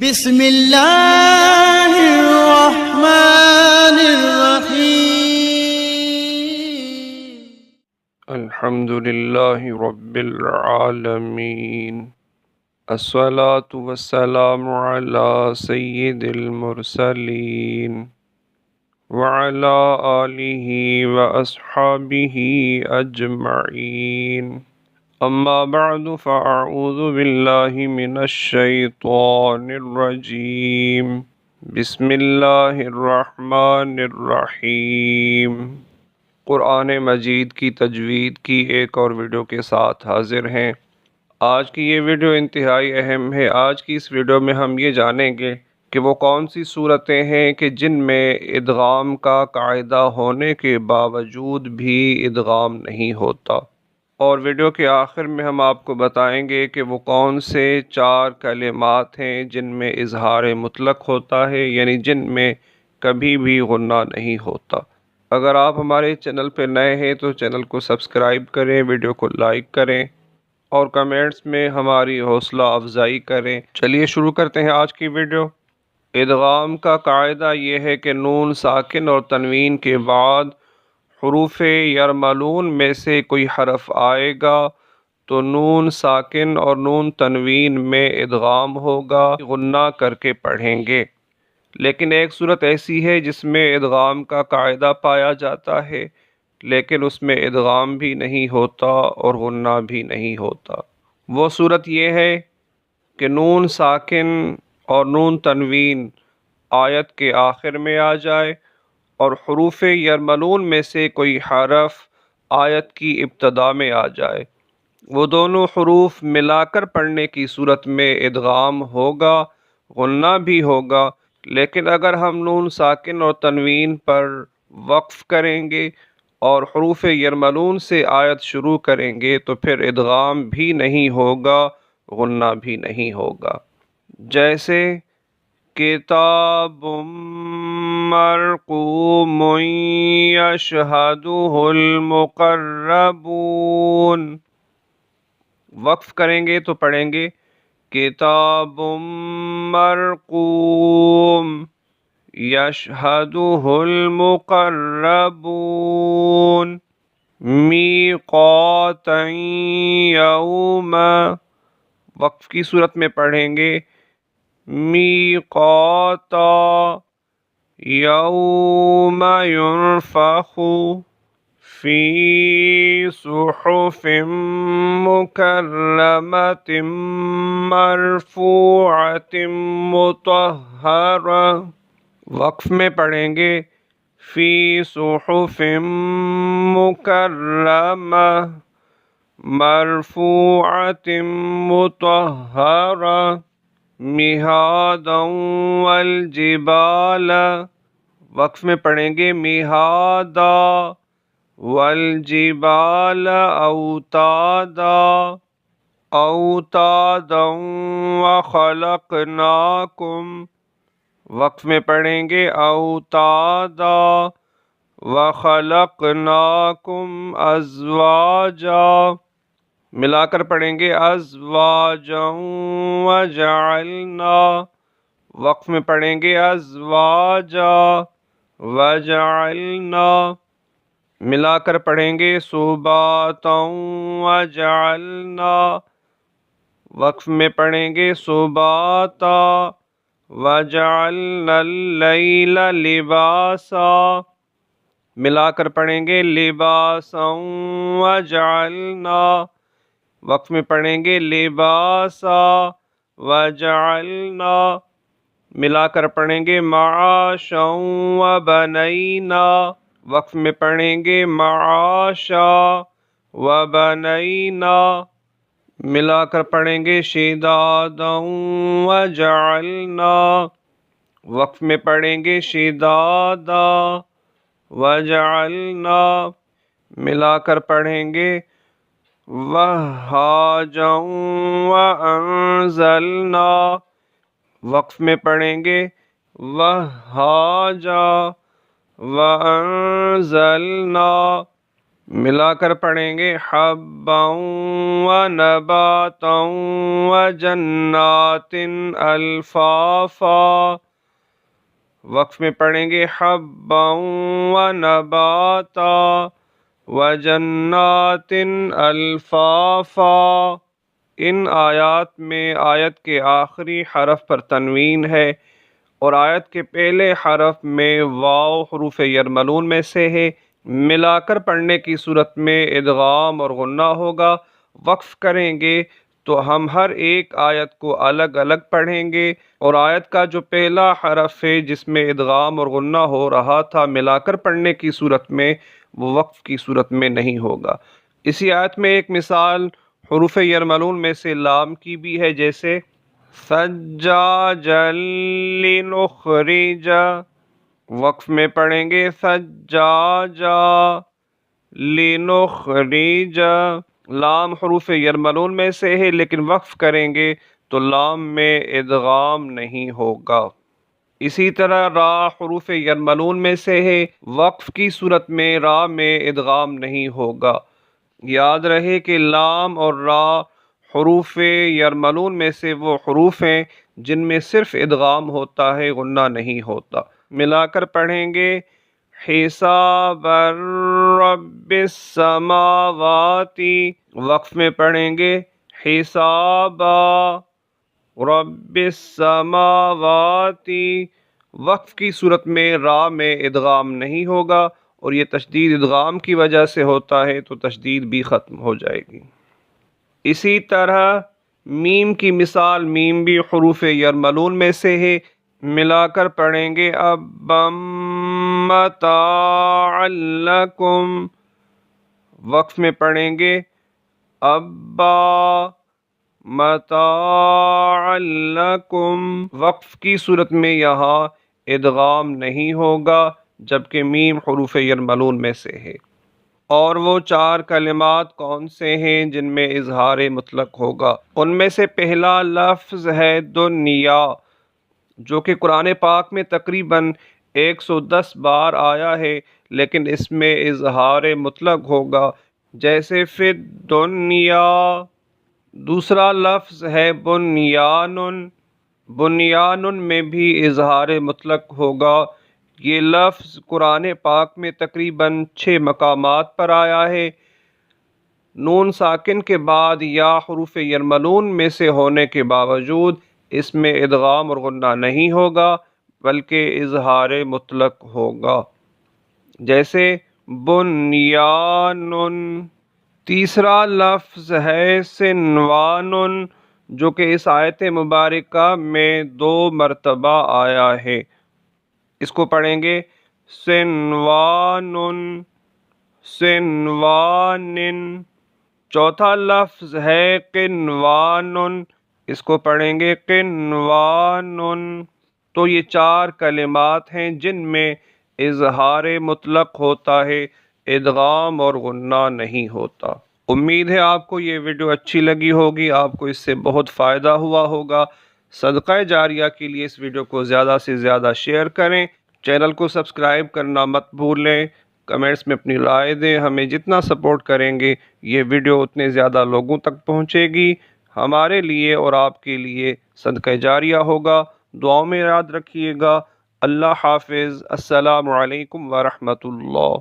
بسم اللہ الرحمن الرحیم الحمد للہ رب العالمین الصلاة والسلام علی سید المرسلین وعلی آلہ واصحابہ اجمعین اما بعد فاعوذ باللہ من الشیطان الرجیم بسم اللہ الرحمن الرحیم۔ قرآن مجید کی تجوید کی ایک اور ویڈیو کے ساتھ حاضر ہیں۔ آج کی یہ ویڈیو انتہائی اہم ہے۔ آج کی اس ویڈیو میں ہم یہ جانیں گے کہ وہ کون سی صورتیں ہیں کہ جن میں ادغام کا قاعدہ ہونے کے باوجود بھی ادغام نہیں ہوتا، اور ویڈیو کے آخر میں ہم آپ کو بتائیں گے کہ وہ کون سے 4 کلمات ہیں جن میں اظہار مطلق ہوتا ہے، یعنی جن میں کبھی بھی غنہ نہیں ہوتا۔ اگر آپ ہمارے چینل پہ نئے ہیں تو چینل کو سبسکرائب کریں، ویڈیو کو لائک کریں اور کمنٹس میں ہماری حوصلہ افزائی کریں۔ چلیے شروع کرتے ہیں آج کی ویڈیو۔ ادغام کا قاعدہ یہ ہے کہ نون ساکن اور تنوین کے بعد حروف یرملون میں سے کوئی حرف آئے گا تو نون ساکن اور نون تنوین میں ادغام ہوگا، غنہ کر کے پڑھیں گے۔ لیکن ایک صورت ایسی ہے جس میں ادغام کا قاعدہ پایا جاتا ہے لیکن اس میں ادغام بھی نہیں ہوتا اور غنہ بھی نہیں ہوتا۔ وہ صورت یہ ہے کہ نون ساکن اور نون تنوین آیت کے آخر میں آ جائے اور حروف یرملون میں سے کوئی حرف آیت کی ابتدا میں آ جائے۔ وہ دونوں حروف ملا کر پڑھنے کی صورت میں ادغام ہوگا، غنہ بھی ہوگا، لیکن اگر ہم نون ساکن اور تنوین پر وقف کریں گے اور حروف یرملون سے آیت شروع کریں گے تو پھر ادغام بھی نہیں ہوگا، غنہ بھی نہیں ہوگا۔ جیسے کتاب مرقوم یشہدہ المقربون، وقف کریں گے تو پڑھیں گے کتاب مرقوم یشہدہ المقربون میقاتا یوم، وقف کی صورت میں پڑھیں گے میقاتا یوم ینفخ فی صحف مکرمۃ مرفوعۃ مطہرہ، وقف میں پڑھیں گے فی صحف مکرمہ مرفوعۃ مطہرہ مہادا والجبال، وقف میں پڑھیں گے مہادا والجبال اوتادا اوتادا وخلقناکم، وقف میں پڑھیں گے اوتادا وخلقناکم ازواجا، ملا کر پڑھیں گے ازواجا وجعلنا، وقف میں پڑھیں گے ازواجا وجعلنا، ملا کر پڑھیں گے سباتا وجعلنا، وقف میں پڑھیں گے سباتا وجعلنا اللیل لباسا، ملا کر پڑھیں گے لباسا وجعلنا، وقف میں پڑھیں گے لباسا وجعلنا، ملا کر پڑھیں گے معاشا وبنینا، وقف میں پڑھیں گے معاشا وبنینا، ملا کر پڑھیں گے شدادا وجعلنا، وقف میں پڑھیں گے شدادا وجعلنا، ملا کر پڑھیں گے وہاجا وانزلنا، وقف میں پڑھیں گے وہاجا وانزلنا، ملا کر پڑھیں گے حبا ونباتا وجنات الفافا، وقف میں پڑھیں گے حبا ونباتا وجنات الفافا۔ ان آیات میں آیت کے آخری حرف پر تنوین ہے اور آیت کے پہلے حرف میں واو حروف یرملون میں سے ہے۔ ملا کر پڑھنے کی صورت میں ادغام اور غنہ ہوگا۔ وقف کریں گے تو ہم ہر ایک آیت کو الگ الگ پڑھیں گے، اور آیت کا جو پہلا حرف ہے جس میں ادغام اور غنہ ہو رہا تھا ملا کر پڑھنے کی صورت میں، وہ وقف کی صورت میں نہیں ہوگا۔ اسی آیت میں ایک مثال حروف یرملون میں سے لام کی بھی ہے، جیسے سجاجا لنخرج، وقف میں پڑھیں گے سجاجا لنخرج، لام حروف یرملون میں سے ہے لیکن وقف کریں گے تو لام میں ادغام نہیں ہوگا۔ اسی طرح را حروف یرملون میں سے ہے، وقف کی صورت میں را میں ادغام نہیں ہوگا۔ یاد رہے کہ لام اور را حروف یرملون میں سے وہ حروف ہیں جن میں صرف ادغام ہوتا ہے، غنہ نہیں ہوتا۔ ملا کر پڑھیں گے حساب رب السماوات، وقف میں پڑھیں گے حساب رب السماوات، وقف کی صورت میں را میں ادغام نہیں ہوگا، اور یہ تشدید ادغام کی وجہ سے ہوتا ہے تو تشدید بھی ختم ہو جائے گی۔ اسی طرح میم کی مثال، میم بھی حروف یرملون میں سے ہے، ملا کر پڑھیں گے ابا متاعا لکم، وقف میں پڑھیں گے ابا متاعا لکم، وقف کی صورت میں یہاں ادغام نہیں ہوگا جبکہ میم حروف یرملون میں سے ہے۔ اور وہ چار کلمات کون سے ہیں جن میں اظہار مطلق ہوگا؟ ان میں سے پہلا لفظ ہے دنیا، جو کہ قرآن پاک میں تقریباً 110 بار آیا ہے، لیکن اس میں اظہار مطلق ہوگا، جیسے فی الدنیا۔ دوسرا لفظ ہے بنیان، بنیان میں بھی اظہار مطلق ہوگا۔ یہ لفظ قرآن پاک میں تقریباً 6 مقامات پر آیا ہے۔ نون ساکن کے بعد یا حروف یرملون میں سے ہونے کے باوجود اس میں ادغام اور غنہ نہیں ہوگا بلکہ اظہار مطلق ہوگا، جیسے بنیان۔ تیسرا لفظ ہے سنوان، جو کہ اس آیت مبارکہ میں 2 مرتبہ آیا ہے۔ اس کو پڑھیں گے سنوان سنوان۔ چوتھا لفظ ہے قنوان، اس کو پڑھیں گے قنوان۔ تو یہ 4 کلمات ہیں جن میں اظہار مطلق ہوتا ہے، ادغام اور غنہ نہیں ہوتا۔ امید ہے آپ کو یہ ویڈیو اچھی لگی ہوگی، آپ کو اس سے بہت فائدہ ہوا ہوگا۔ صدقہ جاریہ کے لیے اس ویڈیو کو زیادہ سے زیادہ شیئر کریں، چینل کو سبسکرائب کرنا مت بھولیں، کمنٹس میں اپنی رائے دیں۔ ہمیں جتنا سپورٹ کریں گے یہ ویڈیو اتنے زیادہ لوگوں تک پہنچے گی، ہمارے لیے اور آپ کے لیے صدقہ جاریہ ہوگا۔ دعاؤں میں یاد رکھیے گا۔ اللہ حافظ۔ السلام علیکم ورحمۃ اللہ۔